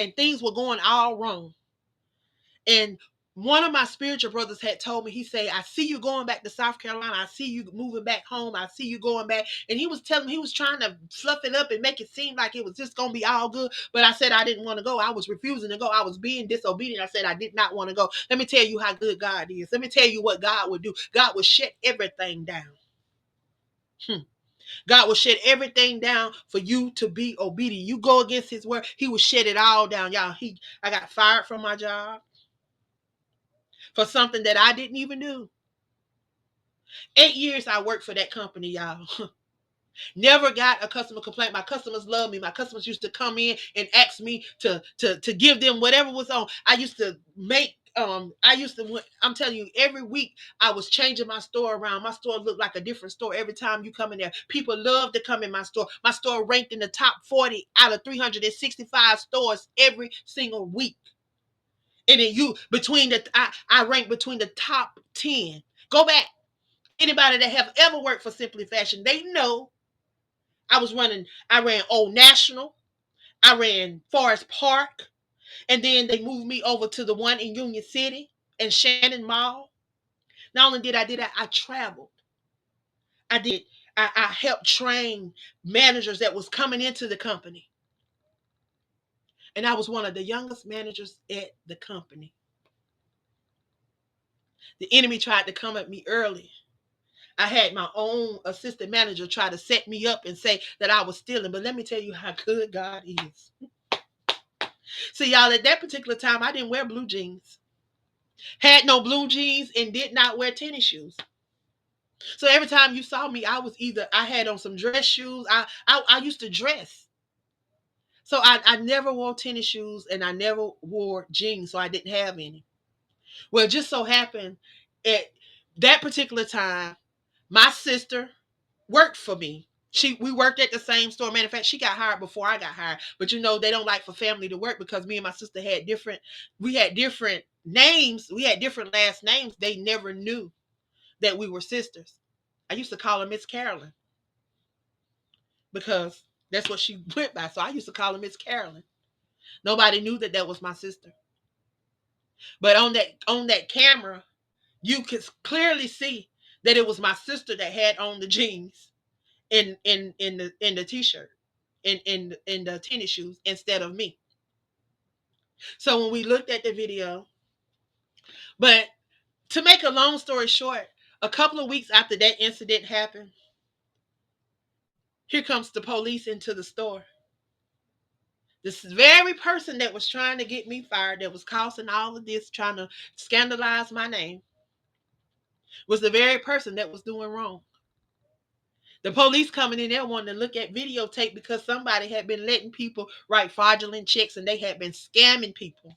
and things were going all wrong. And one of my spiritual brothers had told me, he said, I see you going back to South Carolina. I see you moving back home. I see you going back. And he was telling me, he was trying to fluff it up and make it seem like it was just going to be all good. But I said I didn't want to go. I was refusing to go. I was being disobedient. I said I did not want to go. Let me tell you how good God is. Let me tell you what God would do. God would shut everything down. God will shut everything down for you to be obedient. You go against his word, he will shut it all down. Y'all, I got fired from my job for something that I didn't even do. 8 years I worked for that company, y'all. Never got a customer complaint. My customers love me. My customers used to come in and ask me to give them whatever was on. I used to make I'm telling you, every week I was changing my store around. My store looked like a different store every time you come in there. People love to come in my store. My store ranked in the top 40 out of 365 stores every single week. And then I rank between the top 10. Go back. Anybody that have ever worked for Simply Fashion, they know I ran Old National, I ran Forest Park, and then they moved me over to the one in Union City and Shannon Mall. Not only did I do that, I traveled. I did. I helped train managers that was coming into the company. And I was one of the youngest managers at the company. The enemy tried to come at me early. I had my own assistant manager try to set me up and say that I was stealing. But let me tell you how good God is. See, y'all, at that particular time, I didn't wear blue jeans. Had no blue jeans and did not wear tennis shoes. So every time you saw me, I had on some dress shoes. I used to dress. So I never wore tennis shoes and I never wore jeans. So I didn't have any. Well, it just so happened at that particular time, my sister worked for me. We worked at the same store. Matter of fact, she got hired before I got hired. But they don't like for family to work because me and my sister had different names. We had different last names. They never knew that we were sisters. I used to call her Miss Carolyn because that's what she went by. So I used to call her Miss Carolyn. Nobody knew that was my sister. But on that camera, you could clearly see that it was my sister that had on the jeans in the t-shirt in the tennis shoes instead of me. So when we looked at the video, but to make a long story short, a couple of weeks after that incident happened, here comes the police into the store. This very person that was trying to get me fired, that was causing all of this, trying to scandalize my name, was the very person that was doing wrong. The police coming in there wanting to look at videotape because somebody had been letting people write fraudulent checks and they had been scamming people.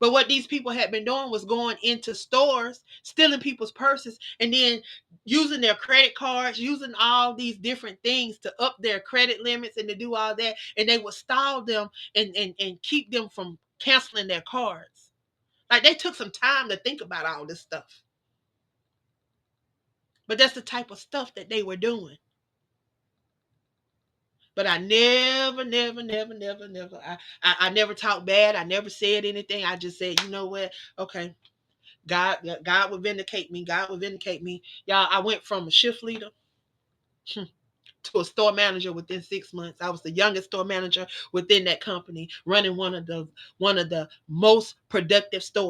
But what these people had been doing was going into stores, stealing people's purses, and then using their credit cards, using all these different things to up their credit limits and to do all that. And they would stall them and keep them from canceling their cards. Like, they took some time to think about all this stuff. But that's the type of stuff that they were doing. But I never, never, never, never, never, I never talked bad. I never said anything. I just said, you know what? Okay. God would vindicate me. God would vindicate me. Y'all, I went from a shift leader to a store manager within 6 months. I was the youngest store manager within that company, running one of the most productive stores.